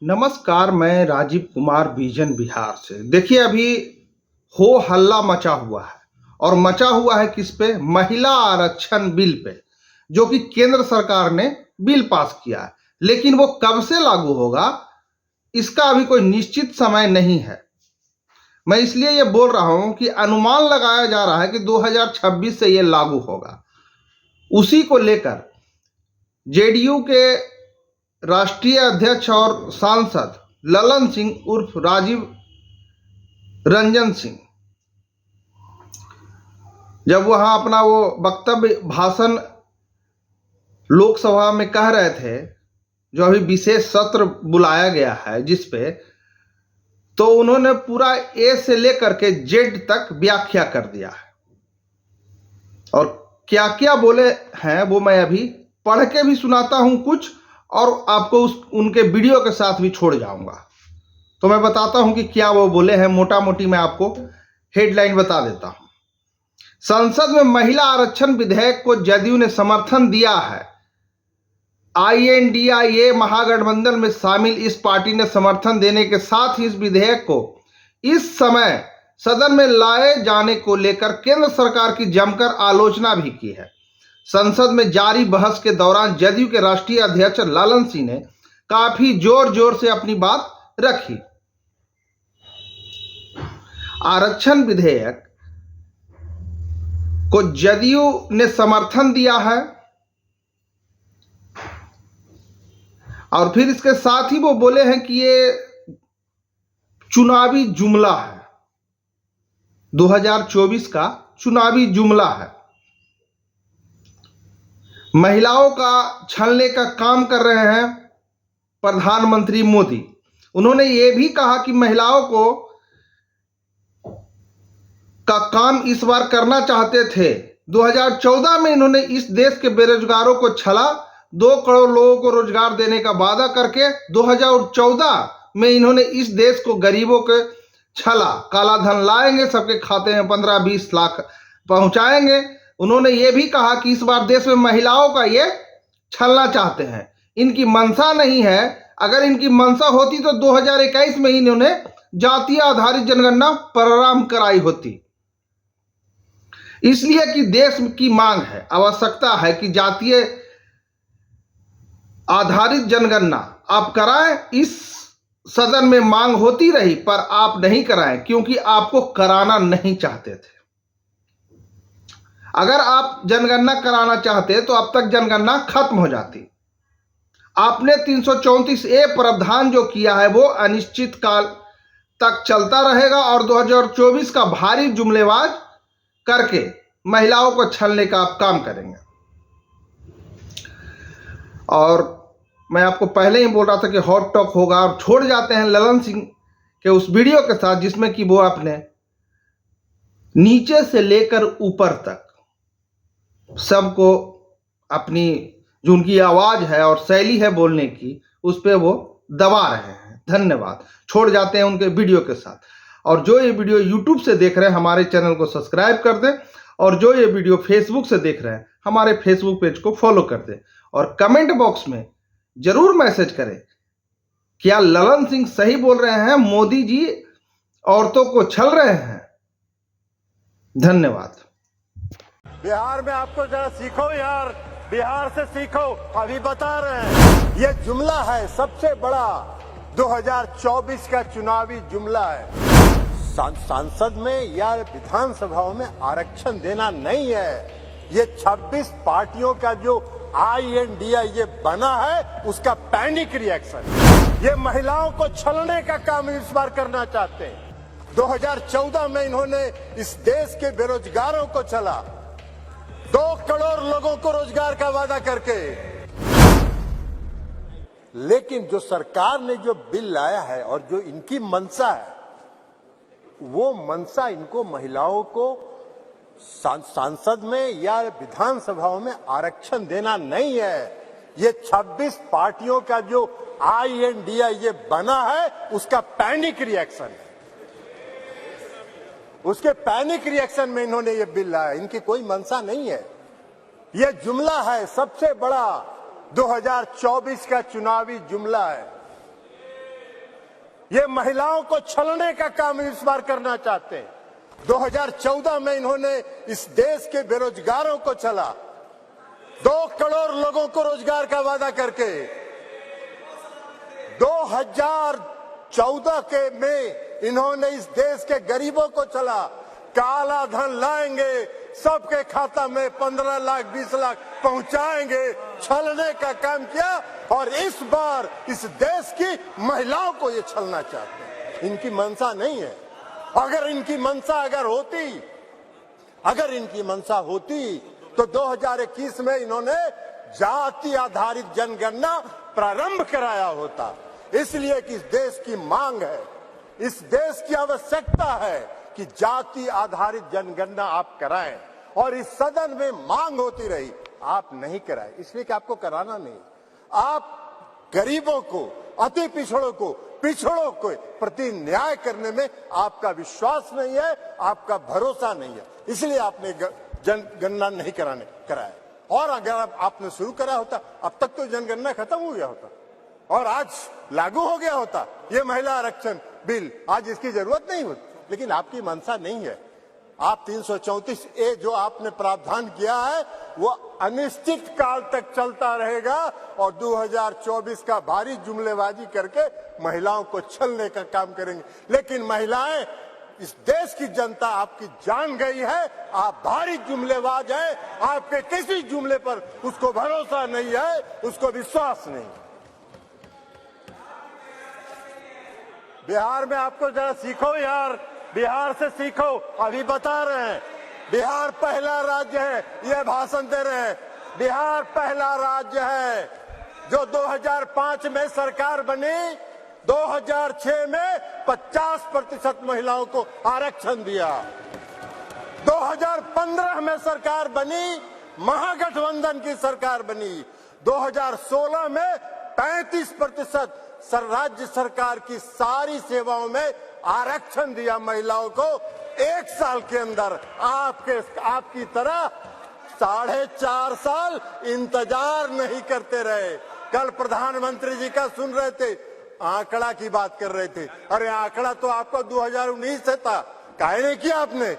नमस्कार, मैं राजीव कुमार विजन बिहार से। देखिए, अभी हो हल्ला मचा हुआ है और मचा हुआ है किस पे? महिला आरक्षण बिल पे, जो कि केंद्र सरकार ने बिल पास किया है। लेकिन वो कब से लागू होगा, इसका अभी कोई निश्चित समय नहीं है। मैं इसलिए ये बोल रहा हूं कि अनुमान लगाया जा रहा है कि 2026 से ये लागू होगा। उसी को लेकर जेडीयू के राष्ट्रीय अध्यक्ष और सांसद ललन सिंह उर्फ राजीव रंजन सिंह, जब वहां अपना वो वक्तव्य भाषण लोकसभा में कह रहे थे, जो अभी विशेष सत्र बुलाया गया है जिस पे, तो उन्होंने पूरा ए से लेकर के जेड तक व्याख्या कर दिया है। और क्या क्या बोले हैं वो मैं अभी पढ़ के भी सुनाता हूं कुछ, और आपको उनके वीडियो के साथ भी छोड़ जाऊंगा। तो मैं बताता हूं कि क्या वो बोले हैं। मोटा मोटी मैं आपको हेडलाइन बता देता हूं। संसद में महिला आरक्षण विधेयक को जदयू ने समर्थन दिया है। INDIA महागठबंधन में शामिल इस पार्टी ने समर्थन देने के साथ ही इस विधेयक को इस समय सदन में लाए जाने को लेकर केंद्र सरकार की जमकर आलोचना भी की है। संसद में जारी बहस के दौरान जदयू के राष्ट्रीय अध्यक्ष ललन सिंह ने काफी जोर जोर से अपनी बात रखी। आरक्षण विधेयक को जदयू ने समर्थन दिया है और फिर इसके साथ ही वो बोले हैं कि ये चुनावी जुमला है, 2024 का चुनावी जुमला है। महिलाओं का छलने का काम कर रहे हैं प्रधानमंत्री मोदी। उन्होंने ये भी कहा कि महिलाओं को का काम इस बार करना चाहते थे। 2014 में इन्होंने इस देश के बेरोजगारों को छला, 2 करोड़ लोगों को रोजगार देने का वादा करके 2014 में इन्होंने इस देश को गरीबों के छला, काला धन लाएंगे, सबके खाते में 15-20 लाख पहुंचाएंगे। उन्होंने ये भी कहा कि इस बार देश में महिलाओं का ये छलना चाहते हैं। इनकी मंशा नहीं है। अगर इनकी मंशा होती तो 2021 में इन्होंने जातीय आधारित जनगणना प्रारंभ कराई होती। इसलिए कि देश की मांग है, आवश्यकता है कि जातीय आधारित जनगणना आप कराएं। इस सदन में मांग होती रही पर आप नहीं कराएं, क्योंकि आपको कराना नहीं चाहते थे। अगर आप जनगणना कराना चाहते तो अब तक जनगणना खत्म हो जाती। आपने 334A प्रावधान जो किया है वो अनिश्चित काल तक चलता रहेगा और 2024 का भारी जुमलेबाज करके महिलाओं को छलने का आप काम करेंगे। और मैं आपको पहले ही बोल रहा था कि हॉट टॉक होगा। आप छोड़ जाते हैं ललन सिंह के उस वीडियो के साथ जिसमें कि वो अपने नीचे से लेकर ऊपर तक सबको अपनी जो उनकी आवाज है और शैली है बोलने की, उस पर वो दबा रहे हैं। धन्यवाद। छोड़ जाते हैं उनके वीडियो के साथ। और जो ये वीडियो यूट्यूब से देख रहे हैं, हमारे चैनल को सब्सक्राइब कर दें, और जो ये वीडियो फेसबुक से देख रहे हैं, हमारे फेसबुक पेज को फॉलो कर दें। और कमेंट बॉक्स में जरूर मैसेज करें, क्या ललन सिंह सही बोल रहे हैं, मोदी जी औरतों को छल रहे हैं? धन्यवाद। बिहार में आपको जरा सीखो यार, बिहार से सीखो। अभी बता रहे हैं, ये जुमला है सबसे बड़ा 2024 का चुनावी जुमला है। संसद में या विधानसभाओं में आरक्षण देना नहीं है। ये 26 पार्टियों का जो INDIA बना है उसका पैनिक रिएक्शन। ये महिलाओं को छलने का काम इस बार करना चाहते हैं। 2014 में इन्होंने इस देश के बेरोजगारों को छला, 2 करोड़ लोगों को रोजगार का वादा करके। लेकिन जो सरकार ने जो बिल लाया है और जो इनकी मंशा है, वो मंशा इनको महिलाओं को सांसद में या विधानसभाओं में आरक्षण देना नहीं है। ये 26 पार्टियों का जो INDIA बना है उसका पैनिक रिएक्शन है। उसके पैनिक रिएक्शन में इन्होंने ये बिल लाया। इनकी कोई मंशा नहीं है। ये जुमला है सबसे बड़ा 2024 का चुनावी जुमला है। ये महिलाओं को छलने का काम इस बार करना चाहते हैं। 2014 में इन्होंने इस देश के बेरोजगारों को छला, 2 करोड़ लोगों को रोजगार का वादा करके। 2014 के में इन्होंने इस देश के गरीबों को छला, काला धन लाएंगे, सबके खाता में 15 लाख 20 लाख पहुंचाएंगे, छलने का काम किया। और इस बार इस देश की महिलाओं को ये छलना चाहते हैं। इनकी मंशा नहीं है। अगर इनकी मंशा होती तो 2021 में इन्होंने जाति आधारित जनगणना प्रारंभ कराया होता। इसलिए कि इस देश की मांग है, इस देश की आवश्यकता है कि जाति आधारित जनगणना आप कराएं। और इस सदन में मांग होती रही, आप नहीं कराए, इसलिए कि आपको कराना नहीं। आप गरीबों को, अति पिछड़ों को प्रति न्याय करने में आपका विश्वास नहीं है, आपका भरोसा नहीं है, इसलिए आपने जनगणना नहीं कराया। और अगर आपने शुरू करा होता, अब तक तो जनगणना खत्म हो गया होता और आज लागू हो गया होता ये महिला आरक्षण बिल। आज इसकी जरूरत नहीं होती, लेकिन आपकी मंशा नहीं है। आप 334A जो आपने प्रावधान किया है वो अनिश्चित काल तक चलता रहेगा और 2024 का भारी जुमलेबाजी करके महिलाओं को छलने का काम करेंगे। लेकिन महिलाएं, इस देश की जनता आपकी जान गई है, आप भारी जुमलेबाज हैं, आपके किसी जुमले पर उसको भरोसा नहीं है, उसको विश्वास नहीं। बिहार में आपको जरा सीखो यार, बिहार से सीखो। अभी बता रहे हैं बिहार पहला राज्य है, ये भाषण दे रहे हैं। बिहार पहला राज्य है जो 2005 में सरकार बनी, 2006 में 50% महिलाओं को आरक्षण दिया। 2015 में सरकार बनी, महागठबंधन की सरकार बनी। 2016 में 35% राज्य सरकार की सारी सेवाओं में आरक्षण दिया महिलाओं को। 1 साल के अंदर आपकी तरह 4.5 साल इंतजार नहीं करते रहे। कल प्रधानमंत्री जी का सुन रहे थे, आंकड़ा की बात कर रहे थे। अरे आंकड़ा तो आपका 2019 से था, काहे नहीं किया आपने?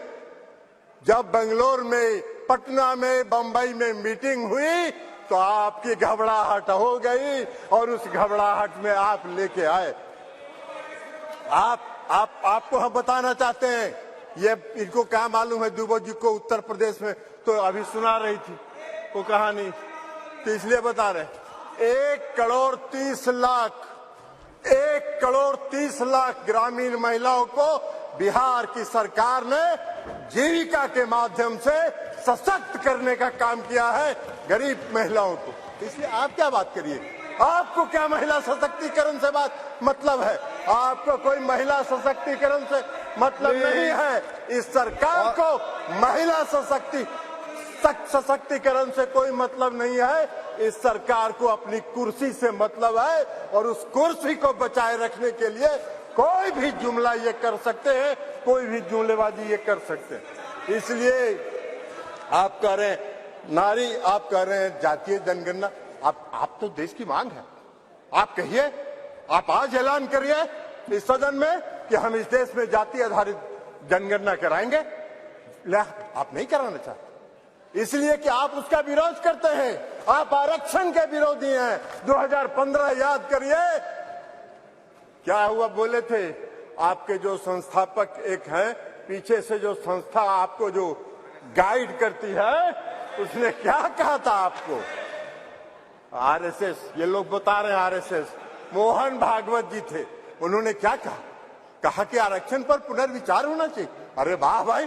जब बेंगलोर में, पटना में, बंबई में मीटिंग हुई तो आपकी घबराहट हो गई और उस घबराहट में आप लेके आए। आपको हम बताना चाहते हैं, ये इनको क्या मालूम है दुबे जी को उत्तर प्रदेश में तो अभी सुना रही थी वो कहानी, तो इसलिए बता रहे। 1 करोड़ 30 लाख ग्रामीण महिलाओं को बिहार की सरकार ने जीविका के माध्यम से सशक्त करने का काम किया है, गरीब महिलाओं को। इसलिए आप क्या बात करिए, आपको क्या महिला सशक्तिकरण से बात मतलब है? आपको कोई महिला सशक्तिकरण से मतलब नहीं है। इस सरकार को महिला सशक्तिकरण से कोई मतलब नहीं है। इस सरकार को अपनी कुर्सी से मतलब है और उस कुर्सी को बचाए रखने के लिए कोई भी जुमला ये कर सकते हैं, कोई भी जुमलेबाजी ये कर सकते हैं। इसलिए आप कह रहे हैं नारी, आप कह रहे हैं जातीय जनगणना। आप तो देश की मांग है, आप कहिए, आप आज ऐलान करिए इस सदन में कि हम इस देश में जाति आधारित जनगणना कराएंगे। आप नहीं कराना चाहते, इसलिए कि आप उसका विरोध करते हैं। आप आरक्षण के विरोधी हैं। 2015 याद करिए क्या हुआ, बोले थे आपके जो संस्थापक एक हैं, पीछे से जो संस्था आपको जो गाइड करती है, उसने क्या कहा था आपको? आरएसएस, ये लोग बता रहे हैं आरएसएस, मोहन भागवत जी थे, उन्होंने क्या कहा कि आरक्षण पर पुनर्विचार होना चाहिए। अरे वाह भाई,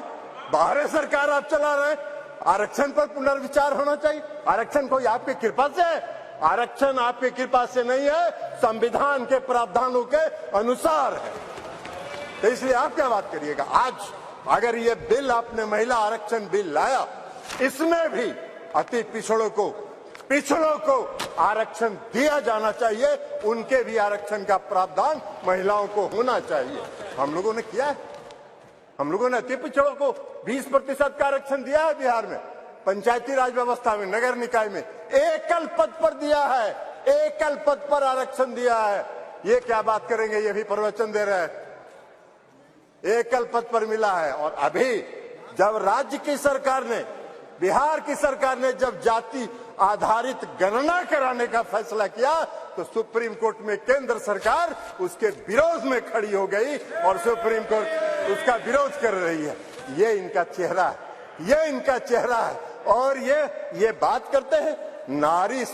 बाहर सरकार आप चला रहे, आरक्षण पर पुनर्विचार होना चाहिए। आरक्षण कोई आपकी कृपा से है? आरक्षण आपकी कृपा से नहीं है, संविधान के प्रावधानों के अनुसार है। तो इसलिए आप क्या बात करिएगा? आज अगर ये बिल आपने महिला आरक्षण बिल लाया, इसमें भी अति पिछड़ों को आरक्षण दिया जाना चाहिए, उनके भी आरक्षण का प्रावधान महिलाओं को होना चाहिए। हम लोगों ने किया है, हम लोगों ने अति पिछड़ों को 20% का आरक्षण दिया है बिहार में, पंचायती राज व्यवस्था में, नगर निकाय में एकल पद पर दिया है, एकल पद पर आरक्षण दिया है। ये क्या बात करेंगे, ये भी प्रवचन दे रहे हैं। एकल पद पर मिला है। और अभी जब राज्य की सरकार ने, बिहार की सरकार ने जब जाति आधारित गणना कराने का फैसला किया तो सुप्रीम कोर्ट में केंद्र सरकार उसके विरोध में खड़ी हो गई और सुप्रीम कोर्ट उसका विरोध कर रही है। ये इनका चेहरा है, ये इनका चेहरा है। और ये बात करते हैं नारी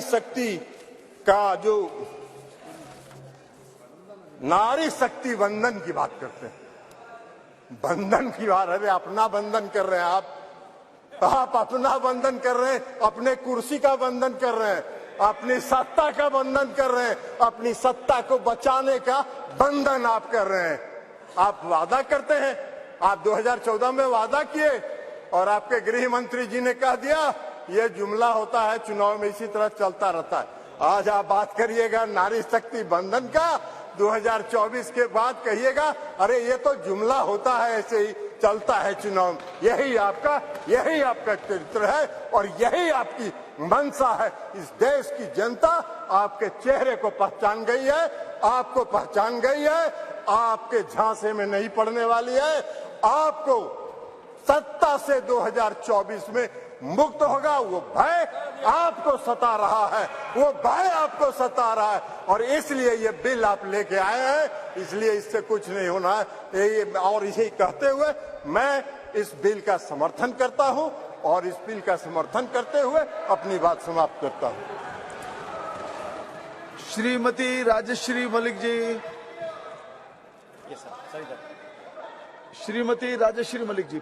शक्ति का जो नारी शक्ति बंधन की बात करते हैं। बंधन की बात, अरे अपना बंधन कर रहे हैं आप अपना बंधन कर रहे हैं, अपने कुर्सी का बंधन कर रहे हैं, अपनी सत्ता का बंधन कर रहे हैं, अपनी सत्ता को बचाने का बंधन आप कर रहे हैं। आप वादा करते हैं, आप 2014 में वादा किए और आपके गृह मंत्री जी ने कह दिया ये जुमला होता है, चुनाव में इसी तरह चलता रहता है। आज आप बात करिएगा नारी शक्ति बंधन का, 2024 के बाद कहिएगा अरे ये तो जुमला होता है, ऐसे ही चलता है चुनाव। यही आपका चरित्र है और यही आपकी मंशा है। इस देश की जनता आपके चेहरे को पहचान गई है, आपको पहचान गई है, आपके झांसे में नहीं पड़ने वाली है। आपको सत्ता से 2024 में मुक्त होगा। वो भय आपको सता रहा है, वो भय आपको सता रहा है और इसलिए ये बिल आप लेके आए हैं, इसलिए इससे कुछ नहीं होना है। और इसे कहते हुए मैं इस बिल का समर्थन करता हूं और इस बिल का समर्थन करते हुए अपनी बात समाप्त करता हूं। श्रीमती राजश्री मलिक जी, श्रीमती राजश्री मलिक जी।